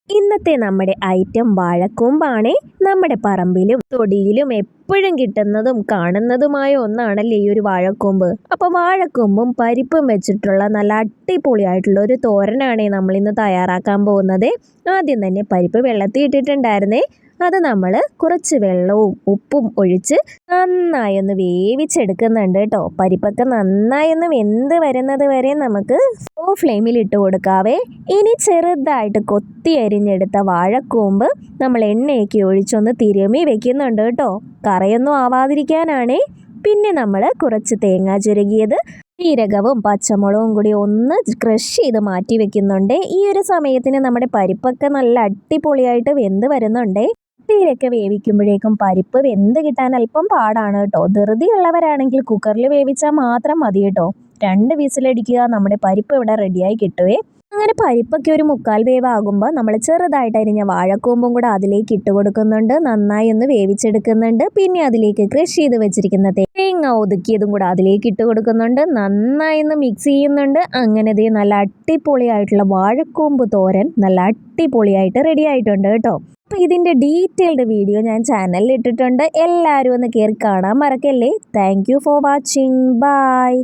ഇന്നത്തെ നമ്മുടെ ഐറ്റം വാഴക്കൂമ്പാണ്. നമ്മുടെ പറമ്പിലും തൊടിയിലും എപ്പോഴും കിട്ടുന്നതും കാണുന്നതുമായ ഒന്നാണല്ലേ ഈ ഒരു വാഴക്കൂമ്പ്. അപ്പോൾ വാഴക്കൂമ്പും പരിപ്പും വെച്ചിട്ടുള്ള നല്ല അടിപൊളിയായിട്ടുള്ള ഒരു തോരനാണ് നമ്മൾ ഇന്ന് തയ്യാറാക്കാൻ പോകുന്നത്. ആദ്യം തന്നെ പരിപ്പ് വെള്ളത്തിൽ ഇട്ടിട്ടുണ്ടായിരുന്നേ. അത് നമ്മൾ കുറച്ച് വെള്ളവും ഉപ്പും ഒഴിച്ച് നന്നായി ഒന്ന് വേവിച്ചെടുക്കുന്നുണ്ട് കേട്ടോ. പരിപ്പൊക്കെ നന്നായി ഒന്ന് വെന്ത് വരുന്നത് വരെ നമുക്ക് ലോ ഫ്ലെയിമിൽ ഇട്ട് കൊടുക്കാവേ. ഇനി ചെറുതായിട്ട് കൊത്തി അരിഞ്ഞെടുത്ത വാഴക്കൂമ്പ് നമ്മൾ എണ്ണയൊക്കെ ഒഴിച്ചൊന്ന് തിരുമ്മി വെക്കുന്നുണ്ട് കേട്ടോ. കറയൊന്നും ആവാതിരിക്കാനാണേ. പിന്നെ നമ്മൾ കുറച്ച് തേങ്ങ ചുരുകിയത്, ജീരകവും പച്ചമുളകും കൂടി ഒന്ന് ക്രഷ് ചെയ്ത് മാറ്റി വെക്കുന്നുണ്ട്. ഈ ഒരു സമയത്തിന് നമ്മുടെ പരിപ്പൊക്കെ നല്ല അടിപൊളിയായിട്ട് വെന്ത് വരുന്നുണ്ട്. തീരൊക്കെ വേവിക്കുമ്പോഴേക്കും പരിപ്പ് വെന്ത് കിട്ടാൻ അല്പം പാടാണ് കേട്ടോ. ധൃതിയുള്ളവരാണെങ്കിൽ കുക്കറിൽ വേവിച്ചാൽ മാത്രം മതി കേട്ടോ. 2 വിസിലടിക്കുക, നമ്മുടെ പരിപ്പ് ഇവിടെ റെഡിയായി കിട്ടുവേ. അങ്ങനെ പരിപ്പൊക്കെ ഒരു 1/4 വേവാകുമ്പോൾ നമ്മൾ ചെറുതായിട്ട് അരിഞ്ഞ വാഴക്കൂമ്പും കൂടെ അതിലേക്ക് ഇട്ട് കൊടുക്കുന്നുണ്ട്. നന്നായി ഒന്ന് വേവിച്ചെടുക്കുന്നുണ്ട്. പിന്നെ അതിലേക്ക് ക്രഷ് ചെയ്ത് വെച്ചിരിക്കുന്ന തേങ്ങ ഒതുക്കിയതും കൂടെ അതിലേക്ക് ഇട്ട് കൊടുക്കുന്നുണ്ട്. നന്നായി ഒന്ന് മിക്സ് ചെയ്യുന്നുണ്ട്. അങ്ങനെ നല്ല അടിപൊളിയായിട്ടുള്ള വാഴക്കൂമ്പ് തോരൻ നല്ല അടിപൊളിയായിട്ട് റെഡി ആയിട്ടുണ്ട് കേട്ടോ. അപ്പോൾ ഇതിൻ്റെ ഡീറ്റെയിൽഡ് വീഡിയോ ഞാൻ ചാനലിൽ ഇട്ടിട്ടുണ്ട്. എല്ലാവരും ഒന്ന് കയറി കാണാൻ മറക്കല്ലേ. Thank you for watching. By.